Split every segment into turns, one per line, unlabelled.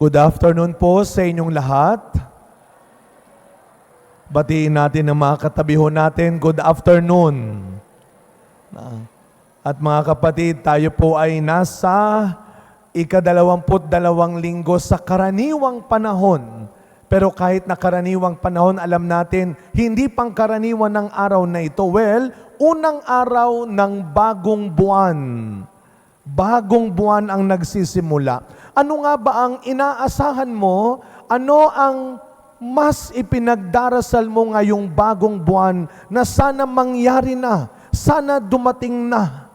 Good afternoon po sa inyong lahat. Batiin natin ang mga katabiho natin. Good afternoon. At mga kapatid, tayo po ay nasa ika-22 linggo sa karaniwang panahon. Pero kahit na karaniwang panahon, alam natin, hindi pangkaraniwan ng araw na ito. Well, unang araw ng bagong buwan. Bagong buwan ang nagsisimula. Ano nga ba ang inaasahan mo? Ano ang mas ipinagdarasal mo ngayong bagong buwan na sana mangyari na, sana dumating na?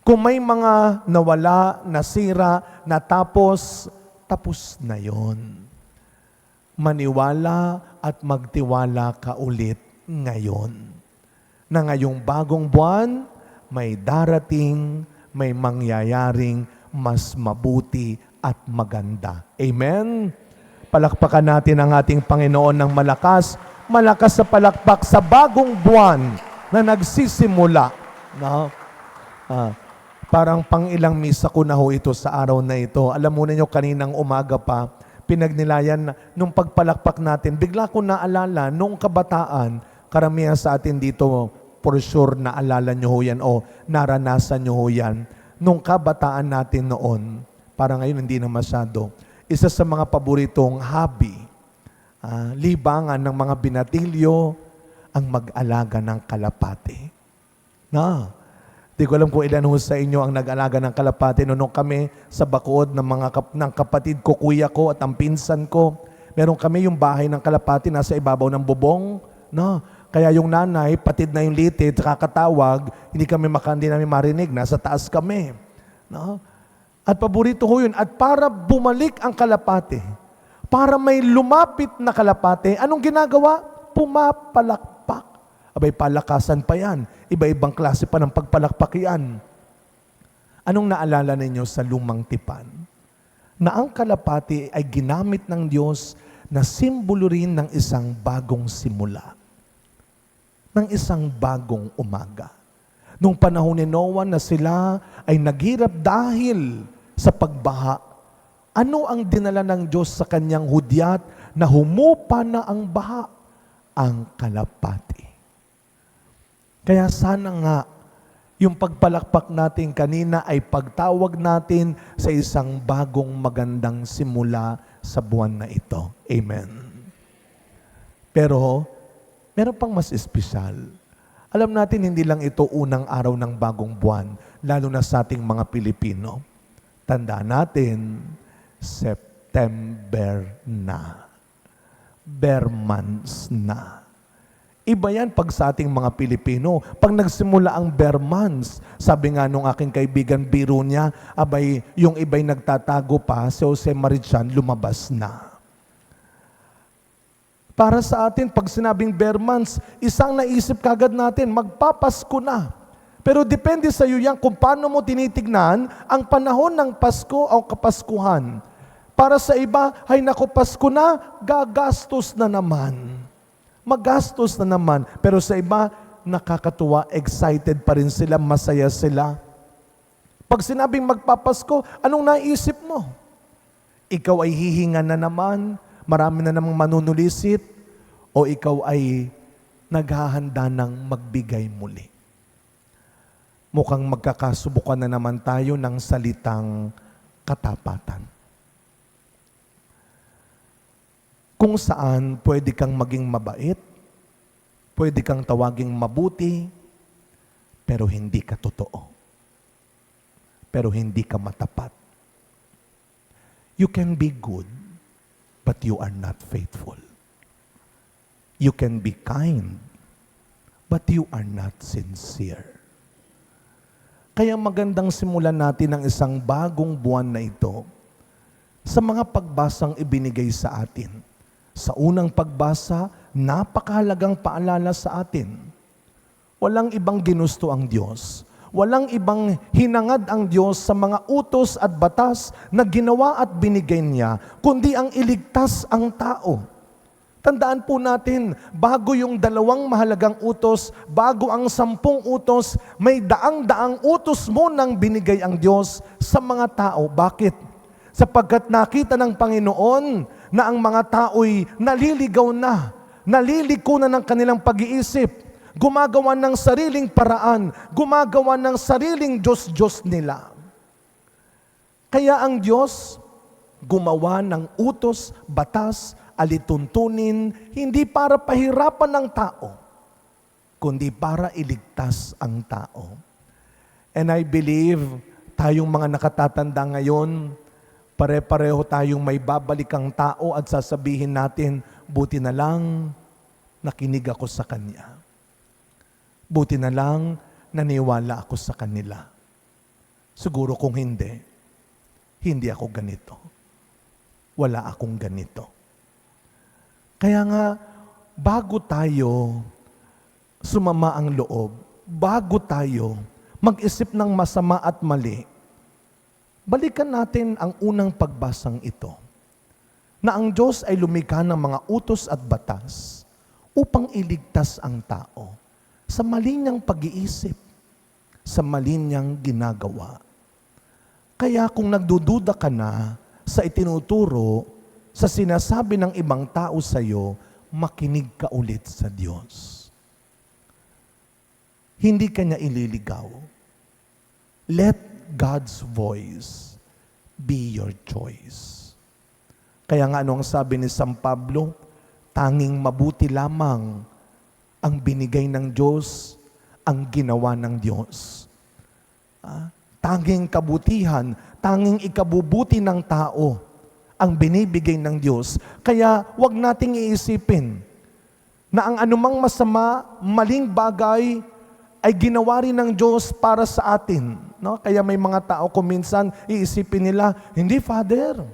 Kung may mga nawala, nasira, natapos, tapos na yon. Maniwala at magtiwala ka ulit ngayon. Na ngayong bagong buwan, may darating, may mangyayaring mas mabuti at maganda. Amen? Palakpakan natin ang ating Panginoon ng malakas. Malakas sa palakpak sa bagong buwan na nagsisimula. No? Parang pang-ilang misa ko na ho ito sa araw na ito. Alam mo ninyo, kaninang umaga pa, pinagnilayan nung pagpalakpak natin, bigla ko naalala, nung kabataan, karamihan sa atin dito, for sure naalala nyo ho yan o naranasan nyo ho yan. Nung kabataan natin noon, para ngayon hindi na masyado, isa sa mga paboritong hobby, libangan ng mga binatilyo, ang mag-alaga ng kalapate. Di ko alam kung ilan ho sa inyo ang nag-alaga ng kalapate. Noong kami sa Bacood ng kapatid ko, kuya ko at ang pinsan ko, meron kami yung bahay ng kalapate nasa ibabaw ng bubong. Kaya yung nanay, patid na yung litid, kakatawag, hindi namin marinig, nasa taas kami. At paborito ko yun. At para bumalik ang kalapate, para may lumapit na kalapate, anong ginagawa? Pumapalakpak. Abay, palakasan pa yan. Iba-ibang klase pa ng pagpalakpak yan. Anong naalala ninyo sa lumang tipan? Na ang kalapate ay ginamit ng Diyos na simbolo rin ng isang bagong simula. Ng isang bagong umaga. Nung panahon ni Noah na sila ay naghirap dahil sa pagbaha, ano ang dinala ng Diyos sa kanyang hudyat na humupa na ang baha? Ang kalapati. Kaya sana nga, yung pagpalakpak natin kanina ay pagtawag natin sa isang bagong magandang simula sa buwan na ito. Amen. Pero, meron pang mas espesyal. Alam natin, hindi lang ito unang araw ng bagong buwan, lalo na sa ating mga Pilipino. Tandaan natin, September na. Bear months na. Iba yan pag sa ating mga Pilipino. Pag nagsimula ang bear months, sabi nga nung aking kaibigan, biro niya, abay, yung iba'y nagtatago pa, si Jose Marichan, lumabas na. Para sa atin, pag sinabing bear months, isang naisip kagad natin, magpapasko na. Pero depende sa iyo yan kung paano mo tinitignan ang panahon ng Pasko o Kapaskuhan. Para sa iba, ay naku, Pasko na, gagastos na naman. Magastos na naman. Pero sa iba, nakakatuwa, excited pa rin sila, masaya sila. Pag sinabing magpapasko, anong naisip mo? Ikaw ay hihinga na naman, marami na namang manunulisit, o ikaw ay naghahanda ng magbigay muli. Mukhang magkakasubukan na naman tayo ng salitang katapatan. Kung saan pwede kang maging mabait, pwede kang tawaging mabuti, pero hindi ka totoo. Pero hindi ka matapat. You can be good, but you are not faithful. You can be kind, but you are not sincere. Kaya magandang simulan natin ang isang bagong buwan na ito sa mga pagbasang ibinigay sa atin. Sa unang pagbasa, napakahalagang paalala sa atin. Walang ibang ginusto ang Diyos. Walang ibang hinangad ang Diyos sa mga utos at batas na ginawa at binigay niya, kundi ang iligtas ang tao. Tandaan po natin, bago yung 2 mahalagang utos, bago ang 10 utos, may daang-daang utos mo nang binigay ang Diyos sa mga tao. Bakit? Sapagkat nakita ng Panginoon na ang mga tao'y naliligaw na, naliliko na ng kanilang pag-iisip, gumagawa ng sariling paraan, gumagawa ng sariling Diyos-Diyos nila. Kaya ang Diyos gumawa ng utos, batas, alituntunin, hindi para pahirapan ng tao, kundi para iligtas ang tao. And I believe, tayong mga nakatatanda ngayon, pare-pareho tayong may babalik ang tao at sasabihin natin, buti na lang nakinig ako sa Kanya. Buti na lang naniwala ako sa kanila. Siguro kung hindi ako ganito. Wala akong ganito. Kaya nga, bago tayo sumama ang loob, bago tayo mag-isip ng masama at mali, balikan natin ang unang pagbasang ito, na ang Diyos ay lumikha ng mga utos at batas upang iligtas ang tao sa mali niyang pag-iisip, sa mali niyang ginagawa. Kaya kung nagdududa ka na sa itinuturo, sa sinasabi ng ibang tao sa iyo, makinig ka ulit sa Diyos. Hindi ka niya ililigaw. Let God's voice be your choice. Kaya nga ano ang sabi ni San Pablo? Tanging mabuti lamang ang binigay ng Diyos, ang ginawa ng Diyos. Tanging kabutihan, tanging ikabubuti ng tao ang binibigay ng Diyos. Kaya wag nating iisipin na ang anumang masama, maling bagay ay ginawa rin ng Diyos para sa atin. No? Kaya may mga tao kung minsan iisipin nila, hindi Father,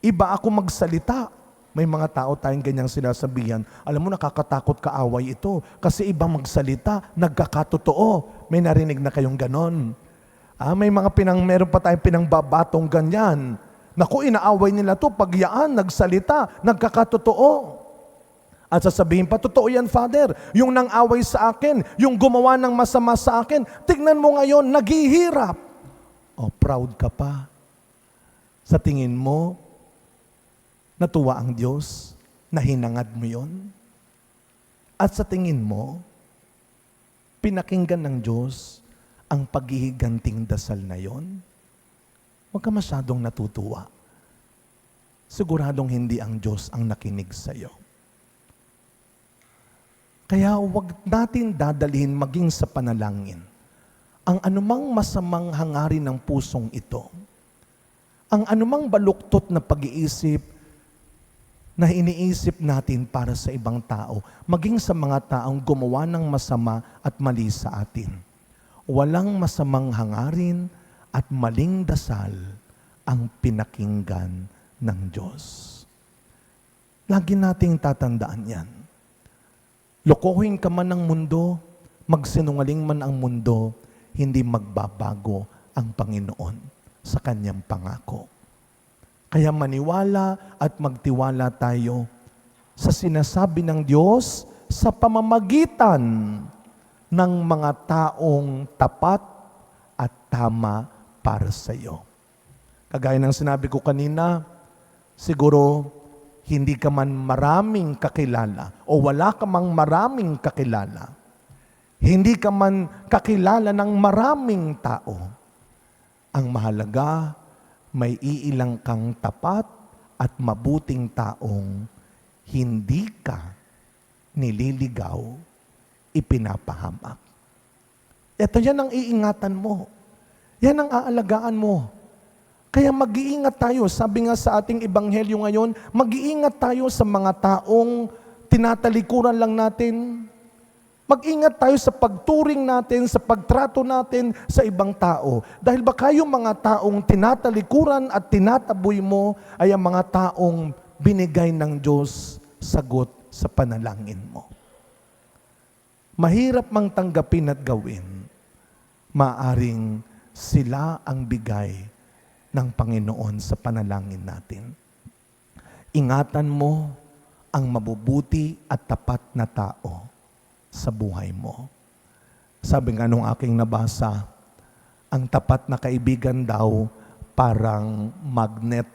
iba ako magsalita. May mga tao tayong ganyang sinasabihan. Alam mo, nakakatakot kaaway ito. Kasi iba magsalita, nagkakatotoo. May narinig na kayong ganon. Meron pa tayong pinangbabatong ganyan. Naku, inaaway nila to pag yaan, nagsalita, nagkakatotoo. At sasabihin pa, totoo yan, Father. Yung nang-away sa akin, yung gumawa ng masama sa akin, tignan mo ngayon, naghihirap. Proud ka pa. Sa tingin mo, natuwa ang Diyos na hinangad mo yon? At sa tingin mo, pinakinggan ng Diyos ang paghihiganting dasal na yon? Huwag ka masyadong natutuwa. Siguradong hindi ang Diyos ang nakinig sa iyo. Kaya huwag natin dadalhin maging sa panalangin ang anumang masamang hangarin ng pusong ito. Ang anumang baluktot na pag-iisip na iniisip natin para sa ibang tao, maging sa mga taong gumawa ng masama at mali sa atin. Walang masamang hangarin at maling dasal ang pinakinggan ng Diyos. Lagi nating tatandaan yan. Lokohin ka man ng mundo, magsinungaling man ang mundo, hindi magbabago ang Panginoon sa Kanyang pangako. Kaya maniwala at magtiwala tayo sa sinasabi ng Diyos sa pamamagitan ng mga taong tapat at tama para sa iyo. Kagaya ng sinabi ko kanina, siguro hindi ka man maraming kakilala o wala ka mang maraming kakilala. Hindi ka man kakilala ng maraming tao. Ang mahalaga, may iilang kang tapat at mabuting taong hindi ka nililigaw, ipinapahamak. Ito yan ang iingatan mo. Yan ang aalagaan mo. Kaya mag-iingat tayo. Sabi nga sa ating ebanghelyo ngayon, mag-iingat tayo sa mga taong tinatalikuran lang natin. Mag-ingat tayo sa pagturing natin, sa pagtrato natin sa ibang tao. Dahil baka yung mga taong tinatalikuran at tinataboy mo ay ang mga taong binigay ng Diyos sagot sa panalangin mo. Mahirap mang tanggapin at gawin, maaring sila ang bigay ng Panginoon sa panalangin natin. Ingatan mo ang mabubuti at tapat na tao sa buhay mo. Sabi nga nung aking nabasa, ang tapat na kaibigan daw, parang magnet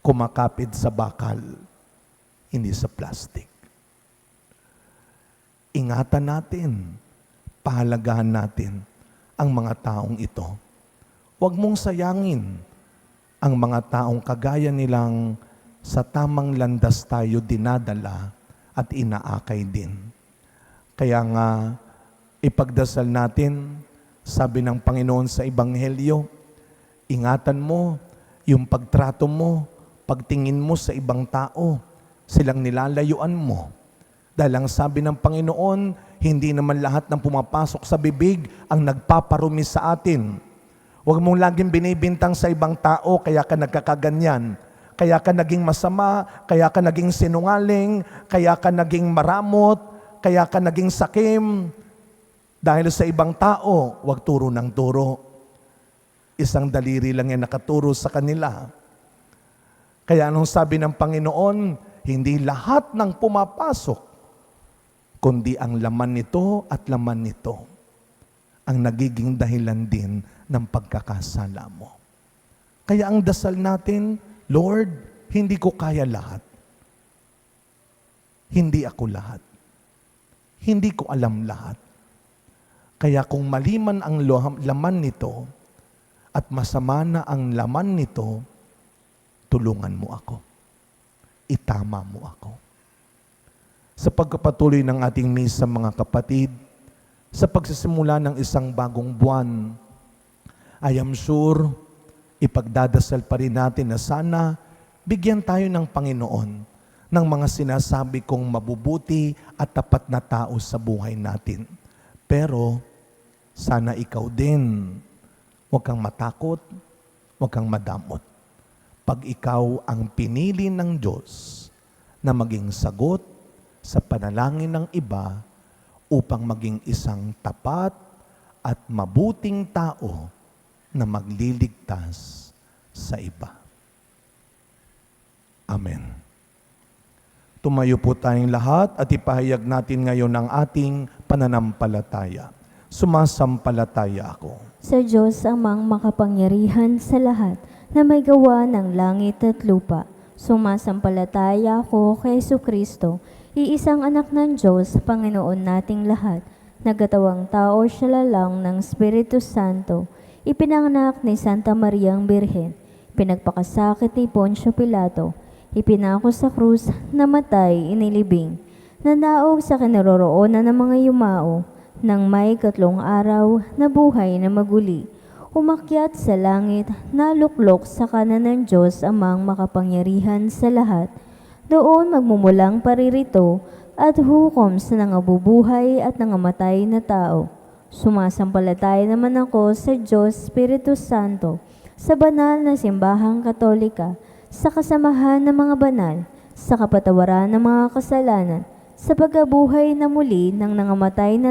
kumakapit sa bakal, hindi sa plastic. Ingatan natin, pahalagahan natin ang mga taong ito. Huwag mong sayangin ang mga taong kagaya nilang sa tamang landas tayo dinadala at inaakay din. Kaya nga, ipagdasal natin, sabi ng Panginoon sa Ebanghelyo, ingatan mo yung pagtrato mo, pagtingin mo sa ibang tao, silang nilalayuan mo. Dahil ang sabi ng Panginoon, hindi naman lahat ng pumapasok sa bibig ang nagpaparumi sa atin. Huwag mong laging binibintang sa ibang tao, kaya ka nagkakaganyan. Kaya ka naging masama, kaya ka naging sinungaling, kaya ka naging maramot, kaya ka naging sakim. Dahil sa ibang tao, huwag turo ng turo. Isang daliri lang yan nakaturo sa kanila. Kaya anong sabi ng Panginoon, hindi lahat ng pumapasok, kundi ang laman nito at laman nito ang nagiging dahilan din ng pagkakasala mo. Kaya ang dasal natin, Lord, hindi ko kaya lahat. Hindi ako lahat. Hindi ko alam lahat. Kaya kung mali man ang laman nito at masama na ang laman nito, tulungan mo ako. Itama mo ako. Sa pagpapatuloy ng ating misa, mga kapatid, sa pagsisimula ng isang bagong buwan, I am sure, ipagdadasal pa rin natin na sana bigyan tayo ng Panginoon ng mga sinasabi kong mabubuti at tapat na tao sa buhay natin. Pero, sana ikaw din, huwag kang matakot, huwag kang madamot. Pag ikaw ang pinili ng Diyos na maging sagot sa panalangin ng iba upang maging isang tapat at mabuting tao na magliligtas sa iba. Amen. Tumayo po tayong lahat at ipahayag natin ngayon ang ating pananampalataya. Sumasampalataya ako
sa Diyos amang makapangyarihan sa lahat na may gawa ng langit at lupa. Sumasampalataya ako kay Jesucristo, iisang anak ng Diyos, Panginoon nating lahat, nagkatawang tao siya lalang ng Espiritu Santo, ipinanganak ni Santa Mariang Birhen, pinagpakasakit ni Poncio Pilato, ipinako sa krus, namatay, inilibing, nanaog sa kinaroroonan ng mga yumao, nang may 3 araw, nabuhay na maguli, umakyat sa langit, naluklok sa kanan ng Diyos amang makapangyarihan sa lahat, doon magmumulang paririto at hukom sa nangabubuhay at nangamatay na tao. Sumasampalataya naman ako sa Diyos Espiritu Santo, sa banal na simbahang katolika, sa kasamahan ng mga banal, sa kapatawaran ng mga kasalanan, sa pagkabuhay na muli ng nangamatay na